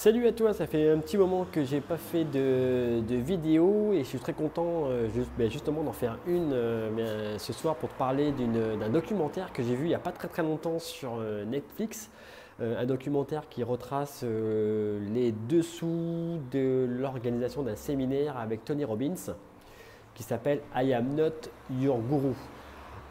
Salut à toi, ça fait un petit moment que j'ai pas fait de vidéo et je suis très content justement d'en faire une ce soir pour te parler d'un documentaire que j'ai vu il n'y a pas très longtemps sur Netflix. Un documentaire qui retrace les dessous de l'organisation d'un séminaire avec Tony Robbins qui s'appelle I Am Not Your Guru.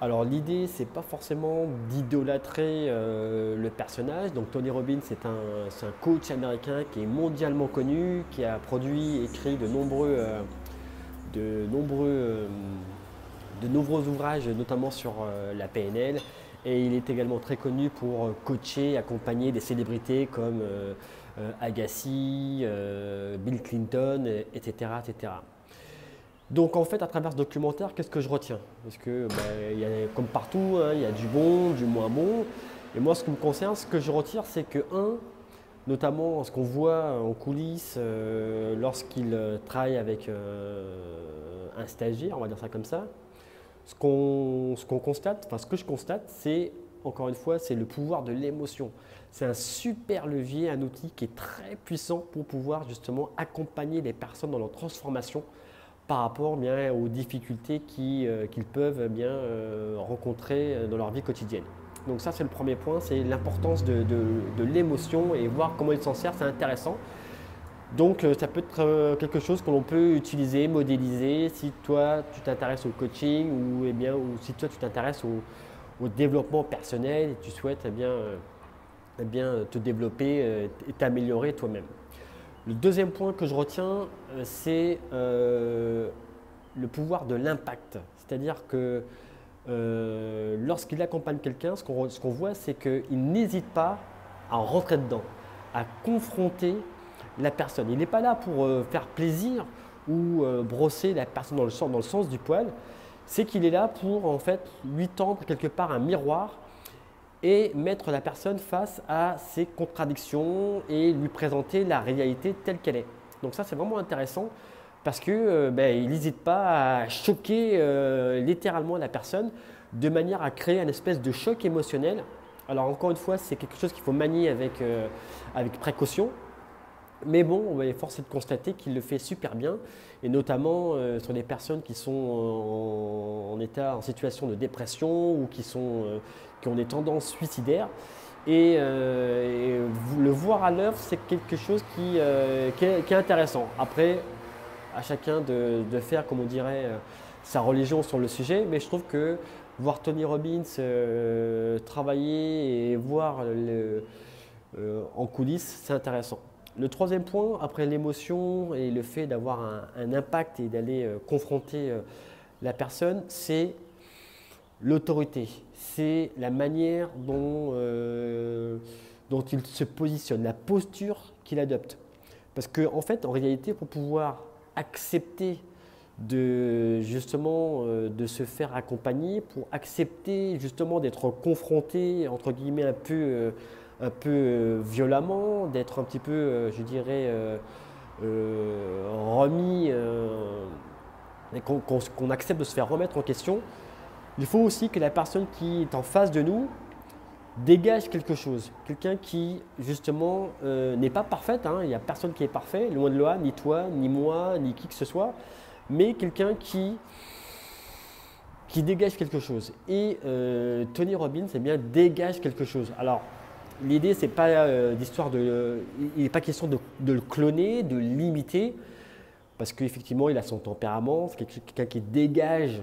Alors l'idée, c'est pas forcément d'idolâtrer le personnage. Donc Tony Robbins, c'est un coach américain qui est mondialement connu, qui a produit et écrit de nombreux, euh, de nombreux ouvrages, notamment sur la PNL. Et il est également très connu pour coacher, accompagner des célébrités comme Agassi, Bill Clinton, etc., etc. Donc en fait, à travers ce documentaire, qu'est-ce que je retiens? Parce que comme partout, hein, il y a du bon, du moins bon. Et moi, ce qui me concerne, ce que je retire, c'est que, notamment ce qu'on voit en coulisses lorsqu'il travaille avec un stagiaire, on va dire ça comme ça, ce qu'on constate, enfin ce que je constate, c'est, encore une fois, c'est le pouvoir de l'émotion. C'est un super levier, un outil qui est très puissant pour pouvoir justement accompagner les personnes dans leur transformation par rapport aux difficultés qu'ils peuvent rencontrer dans leur vie quotidienne. Donc ça, c'est le premier point, c'est l'importance de l'émotion et voir comment il s'en sert, c'est intéressant. Donc ça peut être quelque chose que l'on peut utiliser, modéliser si toi tu t'intéresses au coaching ou si toi tu t'intéresses au développement personnel et tu souhaites te développer et t'améliorer toi-même. Le deuxième point que je retiens, c'est le pouvoir de l'impact. C'est-à-dire que lorsqu'il accompagne quelqu'un, ce qu'on voit, c'est qu'il n'hésite pas à rentrer dedans, à confronter la personne. Il n'est pas là pour faire plaisir ou brosser la personne dans le sens du poil. C'est qu'il est là pour en fait lui tendre quelque part un miroir et mettre la personne face à ses contradictions et lui présenter la réalité telle qu'elle est. Donc ça, c'est vraiment intéressant parce que il n'hésite pas à choquer littéralement la personne de manière à créer une espèce de choc émotionnel. Alors encore une fois, c'est quelque chose qu'il faut manier avec précaution. Mais bon, force est de constater qu'il le fait super bien, et notamment sur des personnes qui sont en situation de dépression ou qui ont des tendances suicidaires. Et le voir à l'œuvre, c'est quelque chose qui est intéressant. Après, à chacun de faire, comme on dirait, sa religion sur le sujet, mais je trouve que voir Tony Robbins travailler et voir en coulisses, c'est intéressant. Le troisième point, après l'émotion et le fait d'avoir un impact et d'aller confronter la personne, c'est l'autorité. C'est la manière dont il se positionne, la posture qu'il adopte. Parce qu'en fait, en réalité, pour pouvoir accepter justement de se faire accompagner, pour accepter justement d'être confronté entre guillemets un peu violemment, d'être un petit peu, je dirais, remis, et qu'on accepte de se faire remettre en question. Il faut aussi que la personne qui est en face de nous dégage quelque chose. Quelqu'un qui, justement, n'est pas parfaite, hein, il n'y a personne qui est parfait, loin de là, ni toi, ni moi, ni qui que ce soit, mais quelqu'un qui dégage quelque chose. Et Tony Robbins, dégage quelque chose. Alors, l'idée, c'est pas il n'est pas question de le cloner, de l'imiter, parce qu'effectivement, il a son tempérament. C'est quelqu'un qui dégage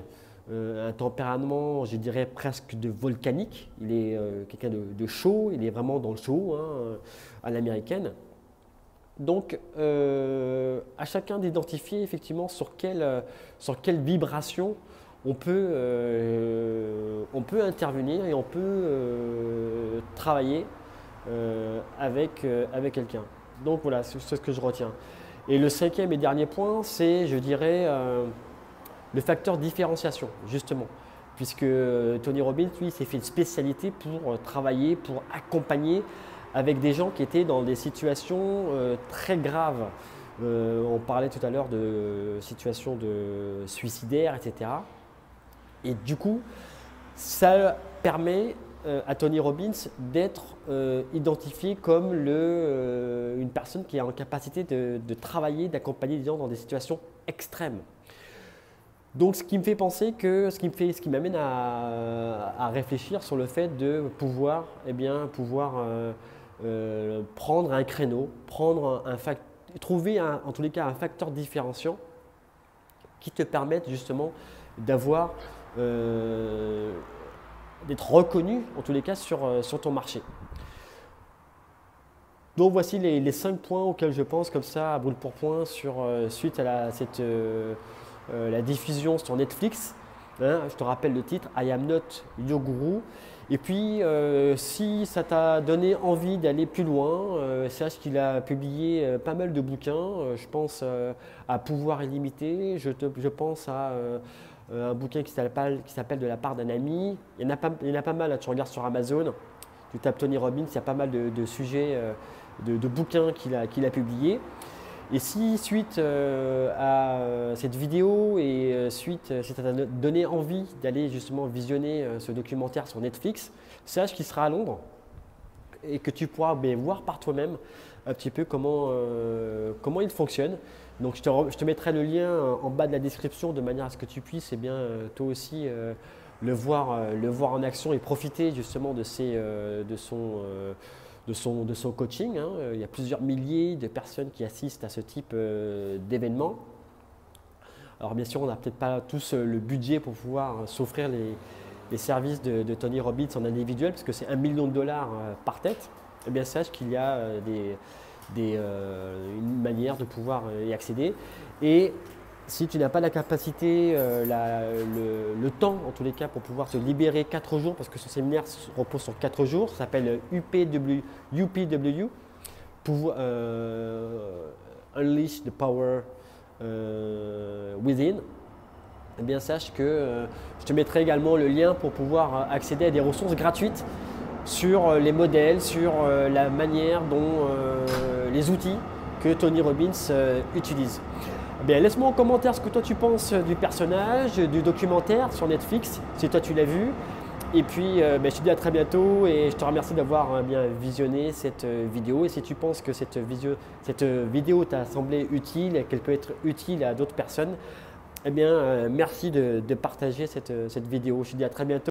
un tempérament, je dirais, presque de volcanique. Il est quelqu'un de chaud, il est vraiment dans le chaud, hein, à l'américaine. Donc, à chacun d'identifier effectivement sur quelle vibration on peut intervenir et on peut travailler avec quelqu'un. Donc voilà, c'est ce que je retiens. Et le cinquième et dernier point, c'est, je dirais, le facteur différenciation, justement. Puisque Tony Robbins, lui, s'est fait une spécialité pour travailler, pour accompagner avec des gens qui étaient dans des situations très graves. On parlait tout à l'heure de situations suicidaires, etc. Et du coup, ça permet à Tony Robbins d'être identifié comme une personne qui a en capacité de travailler, d'accompagner des gens dans des situations extrêmes. Donc, ce qui me fait penser que, ce qui m'amène à réfléchir sur le fait de pouvoir, prendre un créneau, trouver en tous les cas un facteur différenciant qui te permette justement d'avoir, d'être reconnu en tous les cas sur ton marché. Donc voici les 5 points auxquels je pense comme ça à brûle pour point suite à la diffusion sur Netflix. Hein, je te rappelle le titre, I Am Not Your Guru. Et puis, si ça t'a donné envie d'aller plus loin, sache qu'il a publié pas mal de bouquins. Je pense à Pouvoir illimité, je pense à un bouquin qui s'appelle De la part d'un ami. Il y en a pas mal, là, tu regardes sur Amazon, tu tapes Tony Robbins, il y a pas mal de sujets, de bouquins qu'il a publiés. Et si suite à cette vidéo et si ça t'a donné envie d'aller justement visionner ce documentaire sur Netflix, sache qu'il sera à Londres et que tu pourras voir par toi-même un petit peu comment il fonctionne. Donc je te mettrai le lien en bas de la description de manière à ce que tu puisses toi aussi le voir en action et profiter justement de son coaching. Hein. Il y a plusieurs milliers de personnes qui assistent à ce type d'événements. Alors bien sûr, on n'a peut-être pas tous le budget pour pouvoir s'offrir les services de Tony Robbins en individuel, parce que c'est $1 million par tête. Eh bien, sache qu'il y a une manière de pouvoir y accéder. Et si tu n'as pas la capacité, le temps en tous les cas pour pouvoir te libérer 4 jours, parce que ce séminaire repose sur 4 jours, ça s'appelle UPW, pour Unleash the Power Within. Eh bien, sache que je te mettrai également le lien pour pouvoir accéder à des ressources gratuites sur les modèles, sur la manière dont les outils que Tony Robbins utilise. Bien, laisse-moi en commentaire ce que toi tu penses du personnage, du documentaire sur Netflix, si toi tu l'as vu. Et puis, je te dis à très bientôt et je te remercie d'avoir bien visionné cette vidéo. Et si tu penses que cette vidéo t'a semblé utile et qu'elle peut être utile à d'autres personnes, eh bien, merci de partager cette vidéo. Je te dis à très bientôt.